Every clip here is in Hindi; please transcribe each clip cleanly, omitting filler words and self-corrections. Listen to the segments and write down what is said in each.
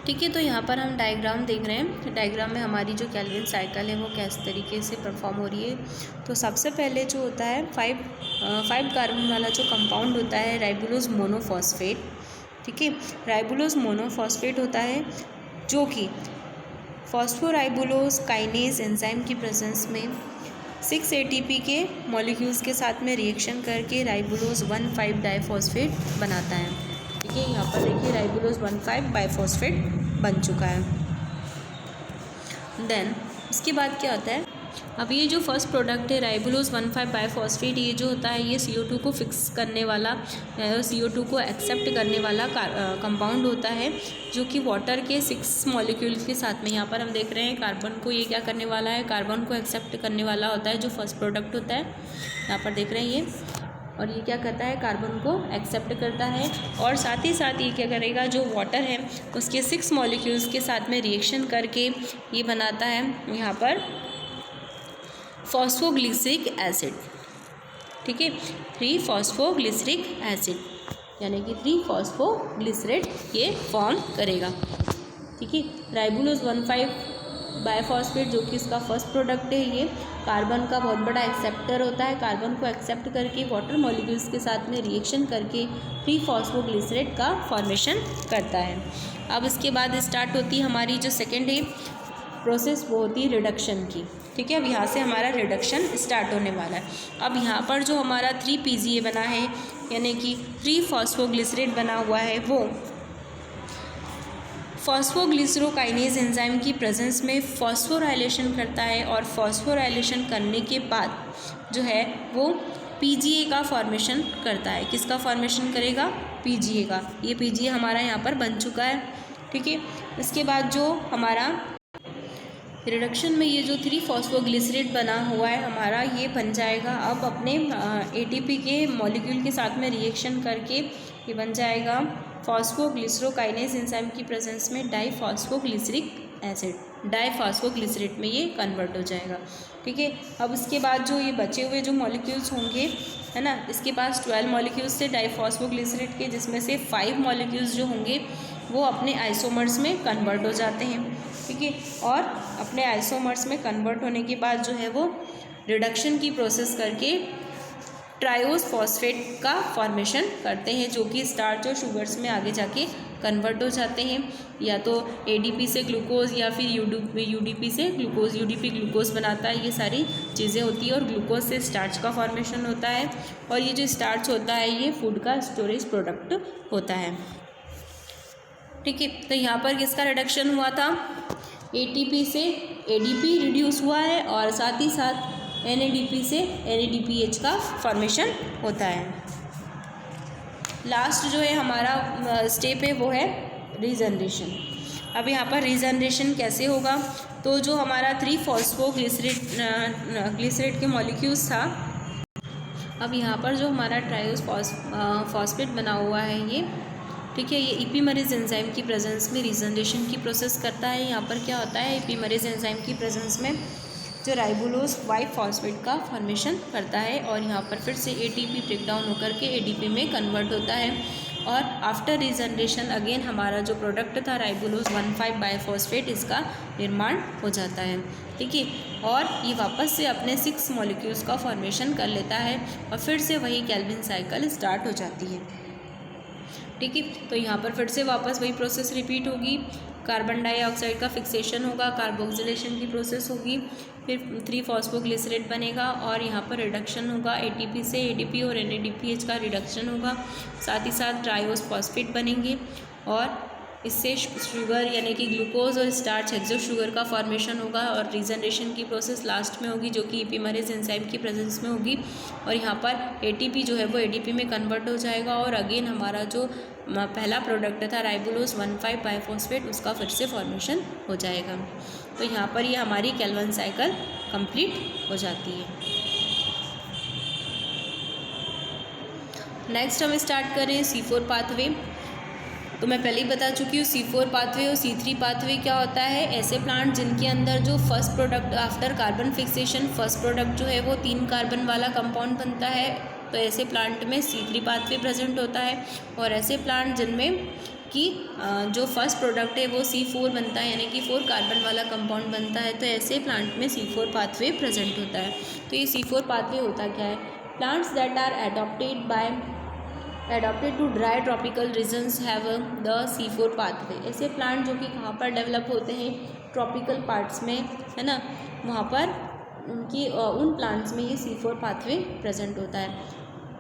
ठीक है, तो यहाँ पर हम डायग्राम देख रहे हैं। डायग्राम में हमारी जो केल्विन साइकिल है वो किस तरीके से परफॉर्म हो रही है। तो सबसे पहले जो होता है फाइव कार्बन वाला जो कंपाउंड होता है राइबुलोज मोनोफॉस्फेट। ठीक है, राइबुलोज मोनोफॉस्फेट होता है जो कि फॉस्फोराइबुलोज काइनेज एंजाइम की प्रेजेंस में 6 ATP के मॉलिक्यूल्स के साथ में रिएक्शन करके राइबुलोज 1,5 डाइफॉस्फेट बनाता है। ठीक है, यहाँ पर देखिए राइबुलोज 1,5 बाइफॉस्फेट बन चुका है। देन इसके बाद क्या होता है, अब ये जो फर्स्ट प्रोडक्ट है राइबुलोज 1,5 बाइफॉस्फेट, ये जो होता है ये CO2 को फिक्स करने वाला, CO2 को एक्सेप्ट करने वाला कंपाउंड होता है जो कि वाटर के 6 मॉलिक्यूल के साथ में, यहाँ पर हम देख रहे हैं कार्बन को ये क्या करने वाला है, कार्बन को एक्सेप्ट करने वाला होता है जो फर्स्ट प्रोडक्ट होता है। यहाँ पर देख रहे हैं ये, और ये क्या करता है, कार्बन को एक्सेप्ट करता है और साथ ही साथ ये क्या करेगा, जो वाटर है उसके 6 मॉलिक्यूल्स के साथ में रिएक्शन करके ये बनाता है यहाँ पर फॉस्फोग्लिसरिक एसिड। ठीक है, 3-फॉस्फोग्लिसरिक एसिड, यानी कि 3-फॉस्फोग्लिसरेट ये फॉर्म करेगा। ठीक है, राइबुलोज 1,5 बाइफॉस्फेट जो कि इसका फर्स्ट प्रोडक्ट है, ये कार्बन का बहुत बड़ा एक्सेप्टर होता है। कार्बन को एक्सेप्ट करके वाटर मॉलिक्यूल्स के साथ में रिएक्शन करके 3-फॉस्फोग्लिसरेट का फॉर्मेशन करता है। अब इसके बाद स्टार्ट होती है हमारी जो सेकेंड है प्रोसेस, वो होती है रिडक्शन की। ठीक है, अब यहाँ से हमारा रिडक्शन स्टार्ट होने वाला है। अब यहाँ पर जो हमारा 3PGA बना है, यानी कि 3-फॉस्फोग्लिसरेट बना हुआ है, वो फॉस्फोग्लिसरोकाइनेज एंजाइम की प्रेजेंस में फॉस्फोराइलेशन करता है और फॉस्फोराइलेशन करने के बाद जो है वो PGA का फॉर्मेशन करता है। किसका फॉर्मेशन करेगा, PGA का। ये PGA हमारा यहाँ पर बन चुका है। ठीक है, इसके बाद जो हमारा रिडक्शन में ये जो 3-फॉस्फोग्लिसरेट बना हुआ है हमारा, ये बन जाएगा अब अपने ATP के मॉलिक्यूल के साथ में रिएक्शन करके ये बन जाएगा फॉस्फोग्लिसरोकाइनेज एंजाइम की प्रेजेंस में डाइफॉस्फोग्लिसरिक एसिड, डाइफॉस्फोग्लिसरेट में ये कन्वर्ट हो जाएगा। ठीक है, अब इसके बाद जो ये बचे हुए जो मॉलिक्यूल्स होंगे, है ना, इसके पास 12 मॉलिक्यूल्स थे डाइफॉस्फोग्लिसरेट के, जिसमें से 5 मॉलिक्यूल्स जो होंगे वो अपने आइसोमर्स में कन्वर्ट हो जाते हैं। ठीक है, और अपने आइसोमर्स में कन्वर्ट होने के बाद जो है वो रिडक्शन की प्रोसेस करके ट्रायोस फॉस्फेट का फॉर्मेशन करते हैं, जो कि स्टार्च और शुगर्स में आगे जाके कन्वर्ट हो जाते हैं, या तो ADP से ग्लूकोज या फिर UDP से ग्लूकोज। UDP ग्लूकोज बनाता है, ये सारी चीज़ें होती है, और ग्लूकोज से स्टार्च का फॉर्मेशन होता है, और ये जो स्टार्च होता है ये फूड का स्टोरेज प्रोडक्ट होता है। ठीक है, तो यहाँ पर किसका रिडक्शन हुआ था, ATP से ADP रिड्यूस हुआ है, और साथ ही साथ NADP से NADPH का फॉर्मेशन होता है। लास्ट जो है हमारा स्टेप है वो है रीजनरेशन। अब यहाँ पर रीजनरेशन कैसे होगा, तो जो हमारा 3-फॉस्फोग्लिसरेट के मॉलिक्यूल्स था, अब यहाँ पर जो हमारा ट्रायोस फॉस्फेट बना हुआ है ये, ठीक है, ये इपीमरेज एंजाइम की प्रेजेंस में रीजनरेशन की प्रोसेस करता है। यहाँ पर क्या होता है, इपीमरेज एंजाइम की प्रेजेंस में जो राइबुलोज 5 फॉस्फेट का फॉर्मेशन करता है, और यहाँ पर फिर से ATP ब्रेक डाउन होकर के ADP में कन्वर्ट होता है, और आफ्टर रीजनरेशन अगेन हमारा जो प्रोडक्ट था राइबुलोज 1,5 बाइफॉस्फेट, इसका निर्माण हो जाता है। ठीक है, और ये वापस से अपने 6 मॉलिक्यूल्स का फॉर्मेशन कर लेता है, और फिर से वही केल्विन साइकिल स्टार्ट हो जाती है। ठीक है, तो यहाँ पर फिर से वापस वही प्रोसेस रिपीट होगी। कार्बन डाइऑक्साइड का फिक्सेशन होगा, कार्बोक्सिलेशन की प्रोसेस होगी, फिर 3-फॉस्फोग्लिसरेट बनेगा, और यहाँ पर रिडक्शन होगा ATP से ADP और NADPH का रिडक्शन होगा, साथ ही साथ ट्रायोस फॉस्फेट बनेंगे, और इससे शुगर यानी कि ग्लूकोज और स्टार्च हेक्सो शुगर का फॉर्मेशन होगा, और रीजनरेशन की प्रोसेस लास्ट में होगी जो कि इपीमरेज एंजाइम की प्रेजेंस में होगी, और यहाँ पर ATP जो है वो ADP में कन्वर्ट हो जाएगा, और अगेन हमारा जो पहला प्रोडक्ट था राइबुलोज 1,5 बाइफॉस्फेट, उसका फिर से फॉर्मेशन हो जाएगा। तो यहाँ पर ये हमारी केल्विन साइकिल कंप्लीट हो जाती है। नेक्स्ट हम स्टार्ट करें C4 पाथवे। तो मैं पहले ही बता चुकी हूँ C4 पाथवे और C3 पाथवे क्या होता है। ऐसे प्लांट जिनके अंदर जो first product after carbon fixation first product जो है वो 3 कार्बन वाला कंपाउंड बनता है, तो ऐसे प्लांट में C3 पाथवे प्रेजेंट होता है। और ऐसे प्लांट जिनमें कि जो फर्स्ट प्रोडक्ट है वो C4 बनता है, यानी कि 4 कार्बन वाला कंपाउंड बनता है। तो ऐसे प्लांट में C4 पाथवे प्रेजेंट होता है। तो ये C4 पाथवे होता क्या है? Plants that are adopted to dry tropical regions have the C4 pathway। ऐसे प्लांट जो कि कहाँ पर डेवलप होते हैं? ट्रॉपिकल पार्ट्स में, है ना, वहाँ पर उनकी उन प्लांट्स में ये C4 पाथवे प्रेजेंट होता है।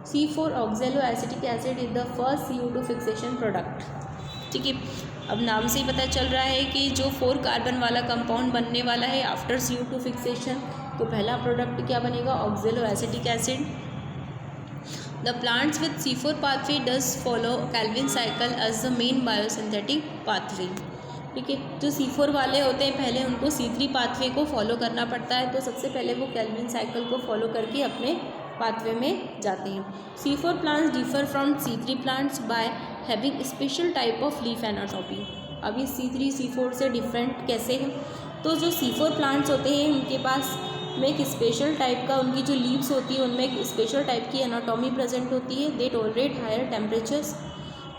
C4 oxaloacetic acid is the first CO2 fixation product. ठीक है, अब नाम से ही पता चल रहा है कि जो 4 कार्बन वाला कंपाउंड बनने वाला है आफ्टर CO2 फिक्सेशन, तो पहला प्रोडक्ट क्या बनेगा? Oxaloacetic acid. The plants with C4 pathway does follow Calvin cycle as the main biosynthetic pathway। ठीक है, जो C4 वाले होते हैं पहले उनको C3 पाथवे को फॉलो करना पड़ता है। तो सबसे पहले वो कैल्विन साइकिल को फॉलो करके अपने पाथवे में जाते हैं। C4 plants differ from C3 plants by having special type of leaf anatomy. अब ये C3 C4 से डिफरेंट कैसे हैं? तो जो C4 प्लांट्स होते हैं उनके पास में एक स्पेशल टाइप का, उनकी जो लीव्स होती है उनमें एक स्पेशल टाइप की एनाटॉमी प्रेजेंट होती है। They tolerate higher temperatures.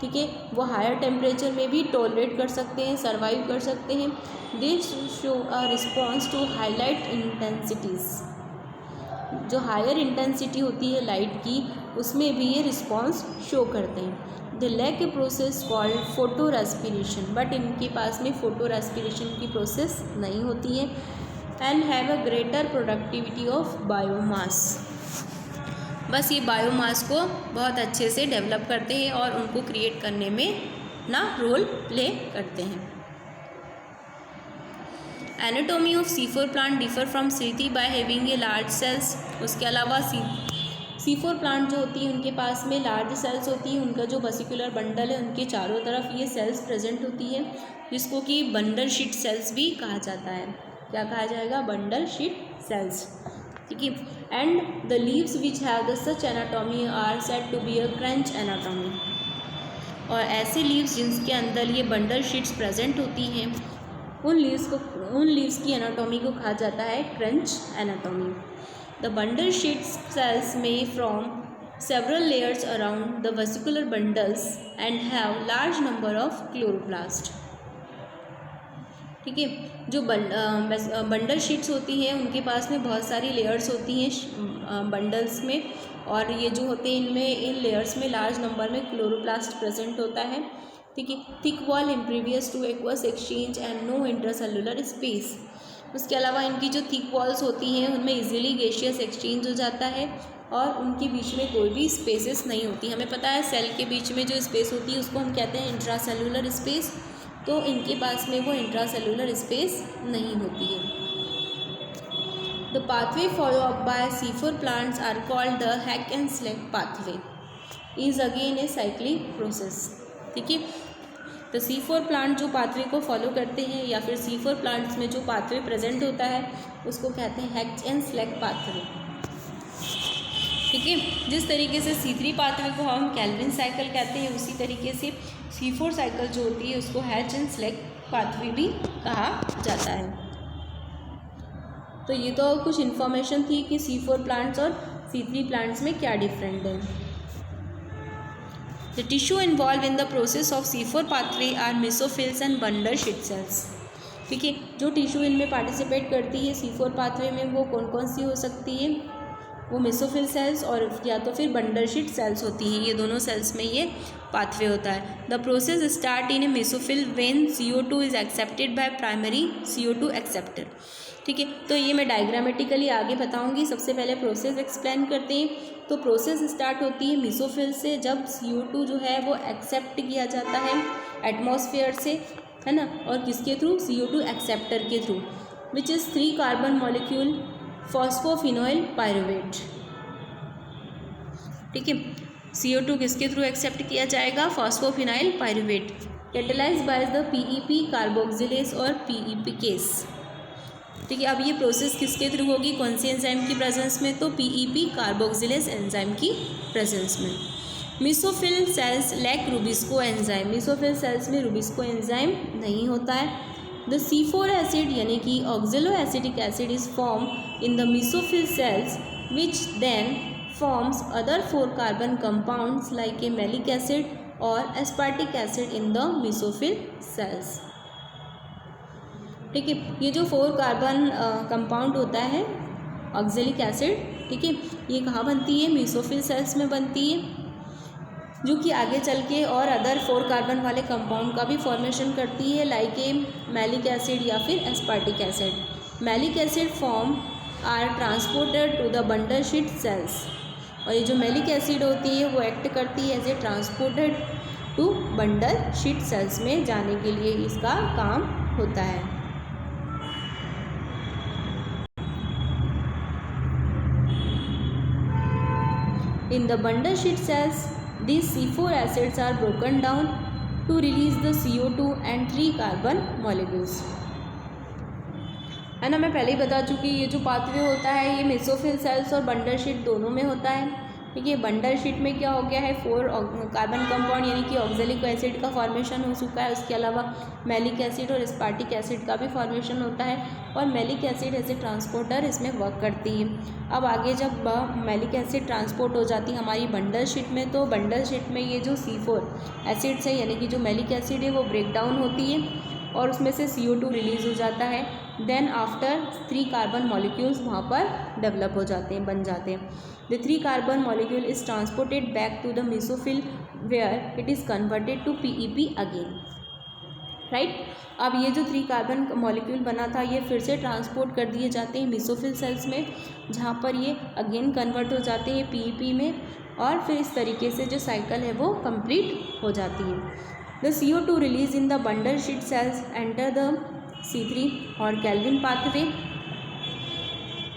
ठीक है, वो हायर टेम्परेचर में भी टॉलरेट कर सकते हैं, सर्वाइव कर सकते हैं। They show a response to high light intensities. जो हायर इंटेंसिटी होती है लाइट की, उसमें भी ये रिस्पॉन्स शो करते हैं। The lack a process called photorespiration, but इनके पास में फोटो रेस्पिरेशन की प्रोसेस नहीं होती है। And have a greater productivity of biomass. बस ये बायोमास को बहुत अच्छे से डेवलप करते हैं और उनको क्रिएट करने में ना रोल प्ले करते हैं। Anatomy of C4 plant differ from C3 by having a large cells. उसके अलावा C4 प्लांट जो होती है उनके पास में लार्ज सेल्स होती है। उनका जो वेसिकुलर बंडल है उनके चारों तरफ ये सेल्स प्रेजेंट होती है, जिसको कि बंडल शीट सेल्स भी कहा जाता है। क्या कहा जाएगा? Bundle sheath cells. ठीक है, and the leaves which have the such anatomy are said to be a Kranz anatomy. और ऐसे लीव्स जिनके अंदर ये बंडल शीट्स प्रेजेंट होती हैं उन लीव्स की एनाटॉमी को कहा जाता है Kranz anatomy. The bundle sheaths cells में from several layers around the vesicular bundles and have large number of chloroplast. ठीक है, जो बंडल शीट्स होती हैं उनके पास में बहुत सारी लेयर्स होती हैं बंडल्स में, और ये जो होते हैं इनमें इन लेयर्स में लार्ज नंबर में क्लोरोप्लास्ट प्रेजेंट होता है। ठीक है, thick wall impervious to aqueous exchange and no intracellular space. उसके अलावा इनकी जो थिक वॉल्स होती हैं उनमें इजीली गैसियस एक्सचेंज हो जाता है और उनके बीच में कोई भी स्पेसेस नहीं होती। हमें पता है सेल के बीच में जो स्पेस होती है उसको हम कहते हैं इंट्रासेलुलर स्पेस, तो इनके पास में वो इंट्रासेलुलर स्पेस नहीं होती है। The pathway follow up by C4 plants are called the Hatch and Slack pathway is again a cyclic process. ठीक है, तो C4 प्लांट जो पाथवे को फॉलो करते हैं या फिर C4 प्लांट्स में जो पाथवे प्रेजेंट होता है उसको कहते हैं हैक एंड स्लैक पाथवे। ठीक है, जिस तरीके से C3 पाथवे को हम कैल्विन साइकिल कहते हैं उसी तरीके से C4 साइकिल जो होती है उसको हैच एंड स्लैक पाथवे भी कहा जाता है। तो ये तो कुछ इन्फॉर्मेशन थी कि C4 प्लांट्स और C3 प्लांट्स में क्या डिफरेंट है। The tissue involve in the process of C4 pathway are mesophylls and bundle sheath cells. ठीक है, जो टिश्यू इनमें पार्टिसिपेट करती है C4 पाथवे में वो कौन कौन सी हो सकती है? वो मेसोफिल सेल्स और या तो फिर बंडल शीट सेल्स होती हैं। ये दोनों सेल्स में ये पाथवे होता है। The process start in A mesophyll when CO2 is accepted by primary CO2 acceptor. ठीक है, तो ये मैं डायग्रामेटिकली आगे बताऊंगी। सबसे पहले प्रोसेस एक्सप्लेन करते हैं। तो प्रोसेस स्टार्ट होती है मेसोफिल से, जब CO2 जो है वो एक्सेप्ट किया जाता है एटमॉस्फेयर से, है ना, और किसके थ्रू? CO2 एक्सेप्टर के through, which is 3 carbon molecule phosphoenol pyruvate. ठीक है, CO2 किसके थ्रू एक्सेप्ट किया जाएगा? Phosphoenol pyruvate, catalysed by the PEP carboxylase और PEP केस। ठीक है, अब ये प्रोसेस किसके थ्रू होगी? कौन सी एंजाइम की प्रेजेंस में? तो PEP कार्बोक्सिलेज एंजाइम की प्रेजेंस में। Mesophyll cells lack rubisco enzyme. Mesophyll cells में रुबिस्को एंजाइम नहीं होता है। द C4 एसिड यानी कि oxaloacetic acid is form in the mesophyll cells which then forms other 4 carbon compounds like a malic acid, और aspartic acid in the mesophyll sales. ठीक है, ये जो 4 कार्बन कंपाउंड होता है ऑक्जेलिक एसिड, ठीक है, ये कहाँ बनती है? मेसोफिल सेल्स में बनती है, जो कि आगे चल के और अदर 4 कार्बन वाले कंपाउंड का भी फॉर्मेशन करती है, लाइक ए मैलिक एसिड या फिर aspartic acid. Malic acid form are transported to the bundle sheath cells, और ये जो मैलिक एसिड होती है वो एक्ट करती है as a transported to bundle sheath cells में जाने के लिए इसका काम होता है। In the bundle sheet cells, these C4 acids are broken down to release the CO2 and 3 carbon molecules. है ना, मैं पहले ही बता चुकी, ये जो पाथवे होता है ये मेसोफिल सेल्स और बंडल शीट दोनों में होता है। ठीक है, बंडल शीट में क्या हो गया है? 4 कार्बन कंपाउंड यानी कि ऑक्जेलिक एसिड का फॉर्मेशन हो चुका है। उसके अलावा मैलिक एसिड और एस्पार्टिक एसिड का भी फॉर्मेशन होता है, और malic acid as a transporter इसमें वर्क करती है। अब आगे जब मैलिक एसिड ट्रांसपोर्ट हो जाती है हमारी बंडल शीट में, तो बंडल शीट में ये जो C4 एसिड्स है यानी कि जो मैलिक एसिड है वो ब्रेक डाउन होती है और उसमें से CO2 रिलीज़ हो जाता है। देन आफ्टर 3 कार्बन मॉलिक्यूल्स वहाँ पर डेवलप हो जाते हैं, बन जाते हैं। The 3 carbon molecule is transported back to the mesophyll where it is converted to PEP again, right. अब ये जो 3 कार्बन मॉलिक्यूल बना था ये फिर से ट्रांसपोर्ट कर दिए जाते हैं मेसोफिल सेल्स में, जहाँ पर ये अगेन कन्वर्ट हो जाते हैं PEP में, और फिर इस तरीके से जो साइकिल है वो कंप्लीट हो जाती है। The CO2 release in the bundle sheet cells enter the C3 or Calvin pathway,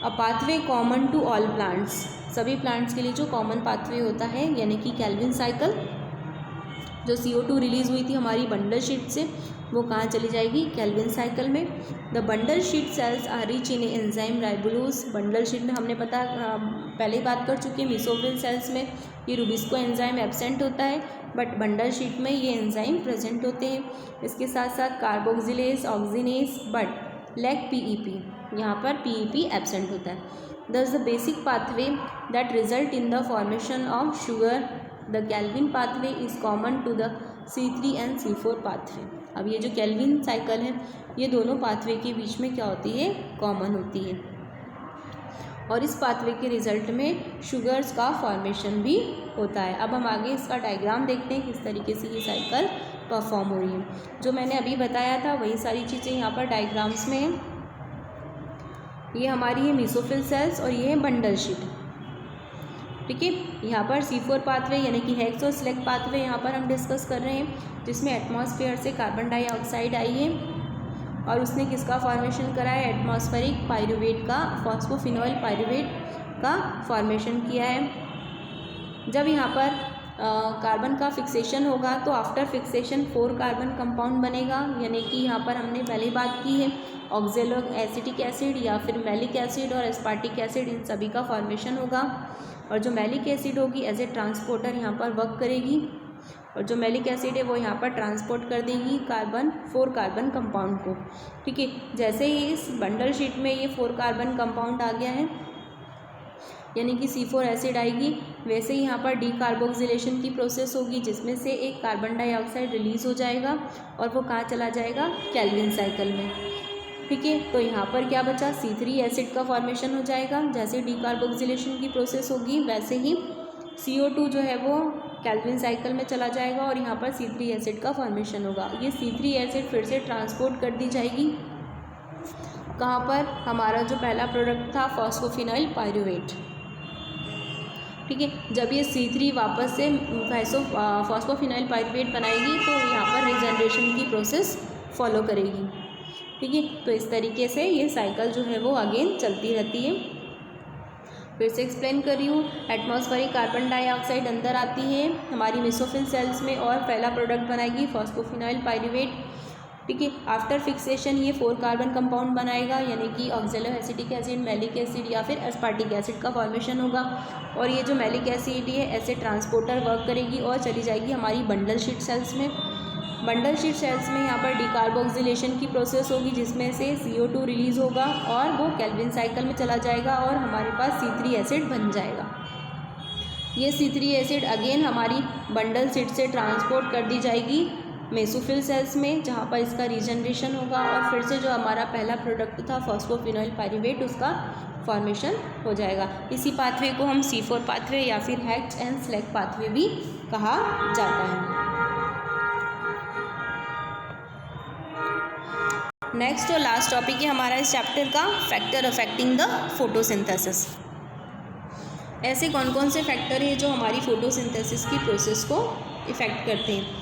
a pathway common to all plants। सभी प्लांट्स के लिए जो कॉमन पाथवे होता है यानी कि कैल्विन साइकिल। जो CO2 रिलीज़ हुई थी हमारी बंडल शीट से वो कहाँ चली जाएगी? कैल्विन साइकिल में। The bundle sheath cells are rich in enzyme ribulose. Bundle sheath में हमने पहले ही बात कर चुके हैं, मेसोफिल सेल्स में ये रुबिस्को एंजाइम एब्सेंट होता है, बट बंडल शीट में ये एंजाइम प्रेजेंट होते हैं। इसके साथ साथ carboxylase, oxygenase, but lack PEP, यहाँ पर PEP एब्सेंट होता है। Thus the basic pathway that result in the formation of sugar, the Calvin pathway is common to the C3 and C4 pathway. अब ये जो कैल्विन साइकिल है ये दोनों पाथवे के बीच में क्या होती है? कॉमन होती है, और इस पाथवे के रिजल्ट में शुगर्स का फॉर्मेशन भी होता है। अब हम आगे इसका डायग्राम देखते हैं किस तरीके से ये साइकिल परफॉर्म हो रही है। जो मैंने अभी बताया था वही सारी चीज़ें यहाँ पर डायग्राम्स में हैं। ये हमारी है मेसोफिल सेल्स और ये है बंडल शीट, ठीक है। यहाँ पर C4 पाथवे यानी कि हेक्स और स्लेग पाथवे यहाँ पर हम डिस्कस कर रहे हैं, जिसमें एटमॉस्फेयर से कार्बन डाइऑक्साइड आई है और उसने किसका फॉर्मेशन करा है? एटमॉस्फेरिक पायरुवेट का, फॉस्फोफिनोइल पायरुवेट का फॉर्मेशन किया है। जब यहाँ पर कार्बन का फिक्सेशन होगा तो आफ्टर फिक्सेशन 4 कार्बन कंपाउंड बनेगा, यानी कि यहाँ पर हमने पहले ही बात की है ऑक्जेलिक एसिटिक एसिड या फिर मैलिक एसिड और एस्पार्टिक एसिड, इन सभी का फॉर्मेशन होगा। और जो मैलिक एसिड होगी एज ए ट्रांसपोर्टर यहाँ पर वर्क करेगी, और जो मैलिक एसिड है वो यहाँ पर ट्रांसपोर्ट कर देगी 4 कार्बन कंपाउंड को, ठीक है। जैसे ही इस बंडल शीट में ये 4 कार्बन कंपाउंड आ गया है यानी कि C4 एसिड आएगी, वैसे ही यहाँ पर डीकार्बोक्सिलेशन की प्रोसेस होगी, जिसमें से एक कार्बन डाइऑक्साइड रिलीज़ हो जाएगा और वो कहाँ चला जाएगा? कैल्विन साइकिल में, ठीक है। तो यहाँ पर क्या बचा? C3 एसिड का फॉर्मेशन हो जाएगा। जैसे डीकार्बोक्सिलेशन की प्रोसेस होगी वैसे ही CO2 जो है वो कैल्विन साइकिल में चला जाएगा और यहाँ पर C3 एसिड का फॉर्मेशन होगा। ये C3 एसिड फिर से ट्रांसपोर्ट कर दी जाएगी कहाँ पर? हमारा जो पहला प्रोडक्ट था फॉस्फोफिनोइल पायरुवेट, ठीक है। जब ये C3 वापस से फॉस्फोफिनोइल पायरुवेट बनाएगी तो यहाँ पर रीजनरेशन की प्रोसेस फॉलो करेगी, ठीक है। तो इस तरीके से ये साइकिल जो है वो अगेन चलती रहती है। फिर से एक्सप्लेन कर रही हूँ, एटमॉस्फेरिक कार्बन डाइऑक्साइड अंदर आती है हमारी मेसोफिल सेल्स में और पहला प्रोडक्ट बनाएगी फॉस्फोफिनोइल पायरुवेट, ठीक है। आफ्टर फिक्सेशन ये 4 कार्बन कंपाउंड बनाएगा यानी कि ऑक्जेलो एसिटिक एसिड, मैलिक एसिड या फिर एस्पार्टिक एसिड का फॉर्मेशन होगा। और ये जो मैलिक एसिड है ऐसे ट्रांसपोर्टर वर्क करेगी और चली जाएगी हमारी बंडल शीट सेल्स में। बंडल शीट सेल्स में यहाँ पर डीकार्बोक्सिलेशन की प्रोसेस होगी, जिसमें से CO2 रिलीज़ होगा और वो कैल्विन साइकिल में चला जाएगा और हमारे पास C3 एसिड बन जाएगा। ये C3 एसिड अगेन हमारी बंडल सीट से ट्रांसपोर्ट कर दी जाएगी मेसोफिल सेल्स में, जहाँ पर इसका रीजनरेशन होगा और फिर से जो हमारा पहला प्रोडक्ट था फॉस्फोफिनोइल पाइरूवेट उसका फॉर्मेशन हो जाएगा। इसी पाथवे को हम C4 पाथवे या फिर हेक्स एंड स्लैग पाथवे भी कहा जाता है। नेक्स्ट और लास्ट टॉपिक है हमारा इस चैप्टर का फैक्टर अफेक्टिंग द फोटोसिंथेसिस। ऐसे कौन कौन से फैक्टर हैं जो हमारी फोटोसिंथेसिस की प्रोसेस को इफेक्ट करते हैं।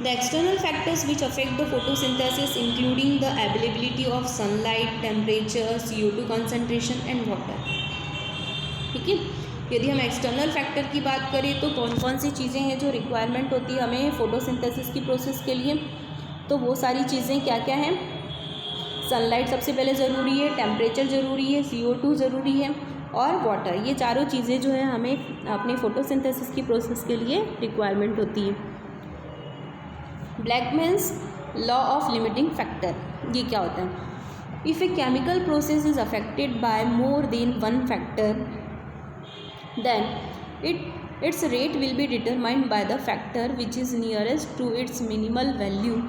The external factors which affect the photosynthesis including the availability of sunlight, temperature, CO2 concentration and water. ठीक है, यदि हम एक्सटर्नल फैक्टर की बात करें तो कौन कौन सी चीज़ें हैं जो रिक्वायरमेंट होती है हमें फोटोसिंथेसिस की प्रोसेस के लिए, तो वो सारी चीज़ें क्या क्या हैं। सनलाइट सबसे पहले ज़रूरी है, टेम्परेचर ज़रूरी है, CO2 ज़रूरी है और वाटर। ये चारों चीज़ें जो है हमें अपने फोटोसिंथेसिस की प्रोसेस के लिए रिक्वायरमेंट होती है। Blackman's law of limiting factor, ये क्या होता है। If a chemical process is affected by more than one factor then its rate will be determined by the factor which is nearest to its minimal value.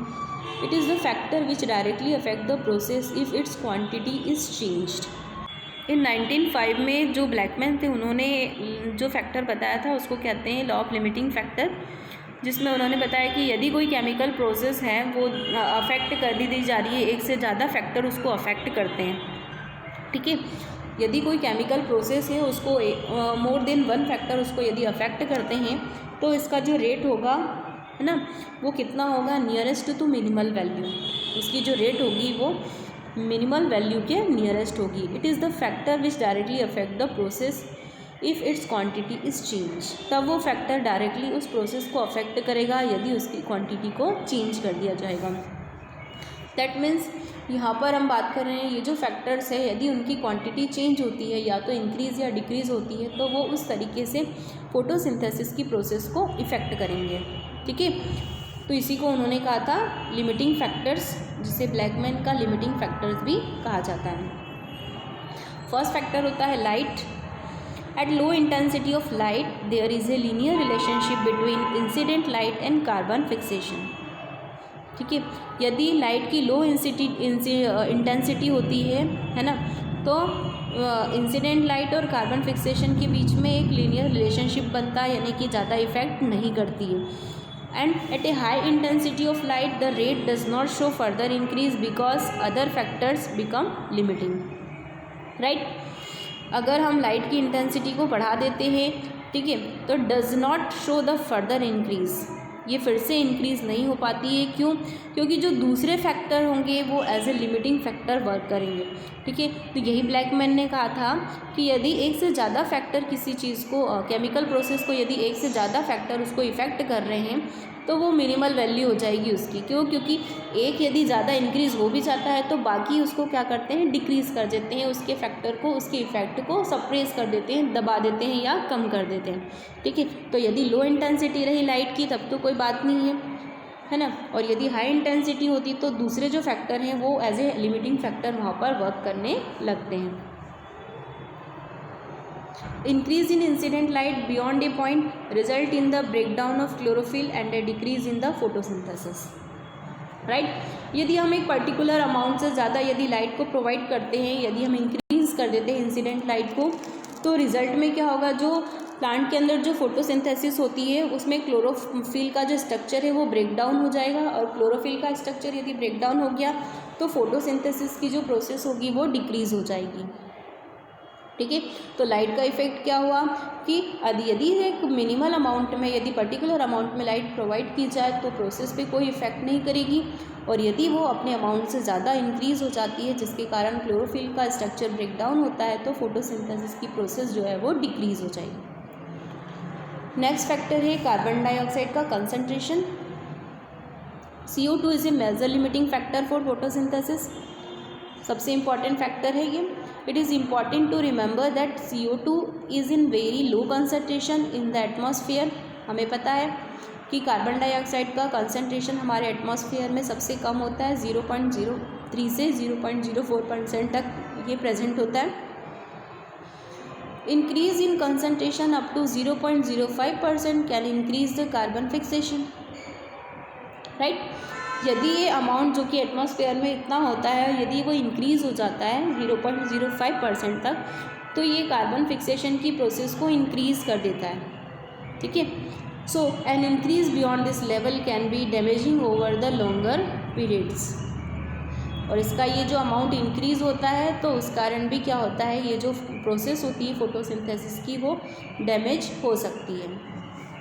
It is the factor which directly affect the process if its quantity is changed. In 1905 में जो ब्लैकमैन थे उन्होंने जो फैक्टर बताया था उसको कहते हैं लॉ ऑफ लिमिटिंग फैक्टर, जिसमें उन्होंने बताया कि यदि कोई केमिकल प्रोसेस है वो अफेक्ट कर दी जा रही है, एक से ज़्यादा फैक्टर उसको अफेक्ट करते हैं। ठीक है, यदि कोई केमिकल प्रोसेस है उसको मोर देन वन फैक्टर उसको यदि अफेक्ट करते हैं तो इसका जो रेट होगा है ना वो कितना होगा, नियरेस्ट टू मिनिमल वैल्यू। उसकी जो रेट होगी वो मिनिमल वैल्यू के नियरेस्ट होगी। It is the factor which directly affect the process if it's quantity is change. तब वो फैक्टर डायरेक्टली उस प्रोसेस को अफेक्ट करेगा यदि उसकी क्वांटिटी को चेंज कर दिया जाएगा। दैट मीन्स यहाँ पर हम बात कर रहे हैं ये जो फैक्टर्स है यदि उनकी क्वांटिटी चेंज होती है या तो इंक्रीज़ या डिक्रीज़ होती है तो वो उस तरीके से फोटोसिंथेसिस की प्रोसेस को इफ़ेक्ट करेंगे। ठीक है, तो इसी को उन्होंने कहा था लिमिटिंग फैक्टर्स, जिसे ब्लैकमैन का लिमिटिंग फैक्टर्स भी कहा जाता है। फर्स्ट फैक्टर होता है light. At low intensity of light there is a linear relationship between incident light and carbon fixation. ठीक है, यदि लाइट की लो इंटेंसिटी होती है ना, तो इंसिडेंट लाइट और कार्बन फिक्सेशन के बीच में एक लीनियर रिलेशनशिप बनता है, यानी कि ज़्यादा इफेक्ट नहीं करती है। And at a high intensity of light the rate does not show further increase because other factors become limiting, right? अगर हम लाइट की इंटेंसिटी को बढ़ा देते हैं, ठीक है, तो does not show the further increase, ये फिर से इंक्रीज़ नहीं हो पाती है। क्यों? क्योंकि जो दूसरे फैक्टर होंगे वो as a limiting factor work करेंगे। ठीक है, तो यही ब्लैकमैन ने कहा था कि यदि एक से ज़्यादा फैक्टर किसी चीज़ को केमिकल प्रोसेस को यदि एक से ज़्यादा फैक्टर उसको इफ़ेक्ट कर रहे हैं तो वो मिनिमल वैल्यू हो जाएगी उसकी। क्यों? क्योंकि एक यदि ज़्यादा इंक्रीज़ हो भी जाता है तो बाकी उसको क्या करते हैं, डिक्रीज़ कर देते हैं, उसके फैक्टर को, उसके इफ़ेक्ट को सप्रेस कर देते हैं, दबा देते हैं या कम कर देते हैं। ठीक है, तो यदि लो इंटेंसिटी रही लाइट की तब तो कोई बात नहीं है ना, और यदि हाई इंटेंसिटी होती तो दूसरे जो फैक्टर हैं वो एज ए लिमिटिंग फैक्टर वहाँ पर वर्क करने लगते हैं। Increase in incident light beyond a point result in the breakdown of chlorophyll and a decrease in the photosynthesis, right? यदि हम एक पर्टिकुलर अमाउंट से ज़्यादा यदि लाइट को प्रोवाइड करते हैं, यदि हम इंक्रीज़ कर देते हैं इंसिडेंट लाइट को, तो रिज़ल्ट में क्या होगा, जो प्लांट के अंदर जो फोटोसिंथेसिस होती है उसमें क्लोरोफिल का जो स्ट्रक्चर है वो ब्रेक डाउन हो जाएगा, और क्लोरोफिल का स्ट्रक्चर यदि ब्रेक डाउन हो गया तो फोटोसिंथेसिस की जो प्रोसेस होगी वो डिक्रीज़ हो जाएगी। ठीक है, तो लाइट का इफेक्ट क्या हुआ कि यदि एक मिनिमल अमाउंट में, यदि पर्टिकुलर अमाउंट में लाइट प्रोवाइड की जाए तो प्रोसेस पे कोई इफेक्ट नहीं करेगी, और यदि वो अपने अमाउंट से ज़्यादा इंक्रीज़ हो जाती है जिसके कारण क्लोरोफिल का स्ट्रक्चर ब्रेक डाउन होता है तो फोटोसिंथेसिस की प्रोसेस जो है वो डिक्रीज़ हो जाएगी। नेक्स्ट फैक्टर है कार्बन डाइऑक्साइड का concentration. CO2 is a major limiting factor for photosynthesis, सबसे इम्पॉर्टेंट फैक्टर है ये। It is important to remember that CO2 is in very low concentration in the atmosphere। हमें पता है कि कार्बन डाइऑक्साइड का कंसनट्रेशन हमारे एटमॉस्फेयर में सबसे कम होता है, 0.03 से 0.04% तक ये प्रेजेंट होता है। Increase in concentration up to 0.05% can increase the carbon fixation, right. यदि ये अमाउंट जो कि एटमॉस्फेयर में इतना होता है, यदि वो इंक्रीज़ हो जाता है 0.05% तक, तो ये कार्बन फिक्सेशन की प्रोसेस को इंक्रीज़ कर देता है, ठीक है। So an increase beyond this level can be damaging over the longer periods. और इसका ये जो अमाउंट इंक्रीज़ होता है तो उस कारण भी क्या होता है, ये जो प्रोसेस होती है फोटोसिंथेसिस की वो डैमेज हो सकती है,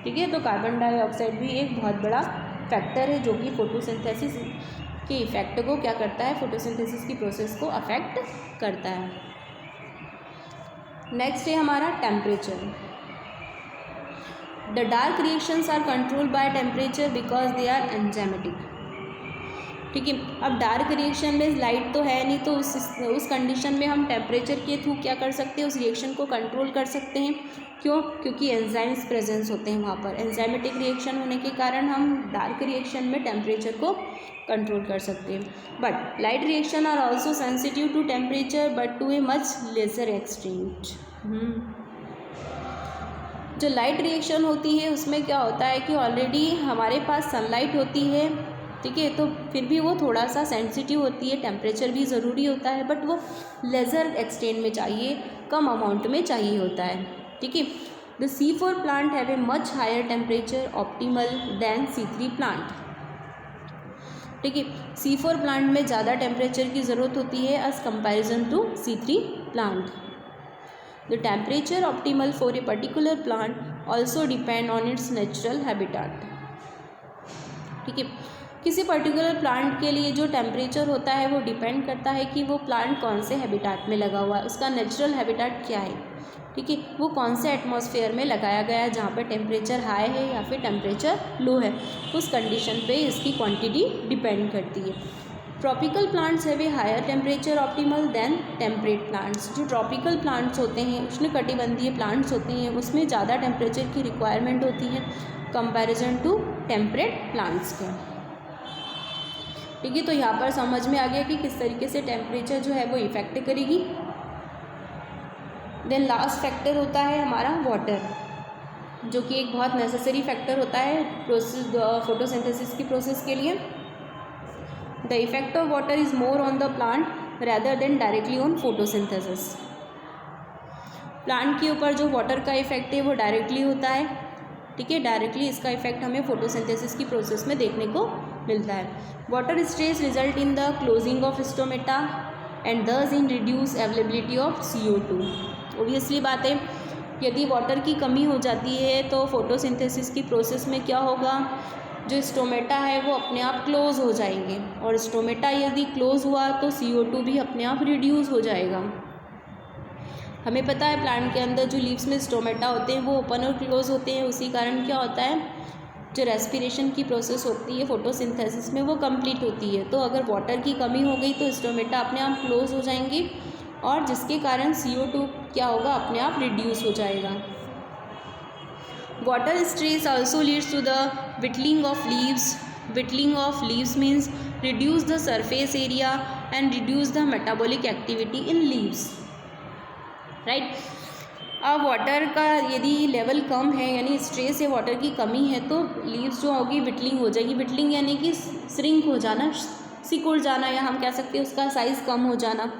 ठीक है। तो कार्बन डाइऑक्साइड भी एक बहुत बड़ा फैक्टर है जो कि फोटोसिंथेसिस के इफ़ेक्ट को क्या करता है, फोटोसिंथेसिस की प्रोसेस को अफेक्ट करता है। नेक्स्ट है हमारा temperature. The dark reactions are controlled by temperature because they are enzymatic, ठीक है। अब डार्क रिएक्शन में लाइट तो है नहीं, तो उस कंडीशन में हम टेम्परेचर के थ्रू क्या कर सकते हैं, उस रिएक्शन को कंट्रोल कर सकते हैं। क्यों? क्योंकि एंजाइम्स प्रेजेंस होते हैं वहाँ पर। एंजाइमेटिक रिएक्शन होने के कारण हम डार्क रिएक्शन में टेम्परेचर को कंट्रोल कर सकते हैं। But light reaction are also sensitive to temperature but to a much lesser extent. जो लाइट रिएक्शन होती है उसमें क्या होता है कि ऑलरेडी हमारे पास सनलाइट होती है, ठीक है, तो फिर भी वो थोड़ा सा सेंसिटिव होती है, टेम्परेचर भी ज़रूरी होता है, बट वो लेज़र एक्सटेंट में चाहिए, कम अमाउंट में चाहिए होता है, ठीक है। The C4 plant have a much higher temperature optimal than C3 plant, ठीक है। C4 प्लांट में ज़्यादा टेम्परेचर की ज़रूरत होती है as comparison to C3 plant. The temperature optimal for a particular plant also depend on its natural habitat, ठीक है। किसी पर्टिकुलर प्लांट के लिए जो टेम्परेचर होता है वो डिपेंड करता है कि वो प्लांट कौन से हैबिटाट में लगा हुआ है, उसका नेचुरल हैबिटाट क्या है, ठीक है। वो कौन से एटमॉस्फेयर में लगाया गया है जहाँ पे टेम्परेचर हाई है या फिर टेम्परेचर लो है, उस कंडीशन पे इसकी क्वांटिटी डिपेंड करती है। Tropical plants have a higher temperature optimal than temperate plants. जो ट्रॉपिकल प्लांट्स होते हैं, उष्णकटिबंधीय प्लांट्स होते हैं, उसमें ज़्यादा टेम्परेचर की रिक्वायरमेंट होती है कंपैरिजन टू टेम्परेट प्लांट्स के, ठीक है। तो यहाँ पर समझ में आ गया कि किस तरीके से टेम्परेचर जो है वो इफ़ेक्ट करेगी। देन लास्ट फैक्टर होता है हमारा वाटर, जो कि एक बहुत नेसेसरी फैक्टर होता है प्रोसेस फोटोसिंथेसिस की प्रोसेस के लिए। The effect of water is more on the plant rather than directly on photosynthesis. Plant के ऊपर जो वाटर का इफेक्ट है वो डायरेक्टली होता है, ठीक है। डायरेक्टली इसका इफेक्ट हमें फोटोसिंथेसिस की प्रोसेस में देखने को मिलता है। Water stress result in the closing of stomata and thus in reduce availability of CO2। Obviously बात है, यदि वाटर की कमी हो जाती है तो फोटोसिंथेसिस की प्रोसेस में क्या होगा, जो स्टोमेटा है वो अपने आप क्लोज हो जाएंगे, और स्टोमेटा यदि क्लोज हुआ तो CO2 भी अपने आप रिड्यूस हो जाएगा। हमें पता है प्लांट के अंदर जो लीव्स में स्टोमेटा होते हैं वो ओपन और क्लोज होते हैं, उसी कारण क्या होता है, जो रेस्पिरेशन की प्रोसेस होती है फोटोसिंथेसिस में वो कंप्लीट होती है। तो अगर वाटर की कमी हो गई तो स्टोमेटा अपने आप क्लोज हो जाएंगे, और जिसके कारण CO2 क्या होगा, अपने आप रिड्यूस हो जाएगा। Water stress also leads to the wilting of leaves. Wilting of leaves means reduce the surface area and reduce the metabolic activity in leaves, right. अब वाटर का यदि लेवल कम है, यानी स्ट्रेस है, वाटर की कमी है, तो लीव्स जो होगी विटलिंग हो जाएगी। विटलिंग यानी कि श्रिंक हो जाना, सिकुड़ जाना, या हम कह सकते हैं उसका साइज़ कम हो जाना,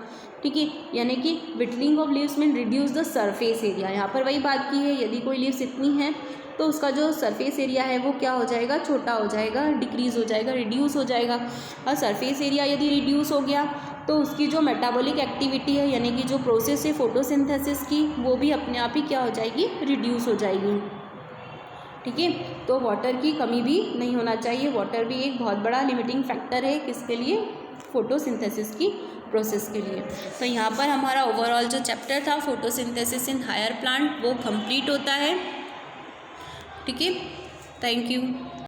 ठीक है। यानी कि wilting of leaves mean reduce the surface area. यहाँ पर वही बात की है, यदि कोई लीव्स इतनी है तो उसका जो सरफेस एरिया है वो क्या हो जाएगा, छोटा हो जाएगा, डिक्रीज़ हो जाएगा, रिड्यूस हो जाएगा। और सरफेस एरिया यदि रिड्यूस हो गया तो उसकी जो मेटाबॉलिक एक्टिविटी है, यानी कि जो प्रोसेस है फोटोसिंथेसिस की, वो भी अपने आप ही क्या हो जाएगी, रिड्यूस हो जाएगी, ठीक है। तो वाटर की कमी भी नहीं होना चाहिए। वाटर भी एक बहुत बड़ा लिमिटिंग फैक्टर है किसके लिए, फोटोसिंथेसिस की प्रोसेस के लिए। तो यहाँ पर हमारा ओवरऑल जो चैप्टर था फोटोसिंथेसिस इन हायर प्लांट वो कंप्लीट होता है, ठीक है। Thank you.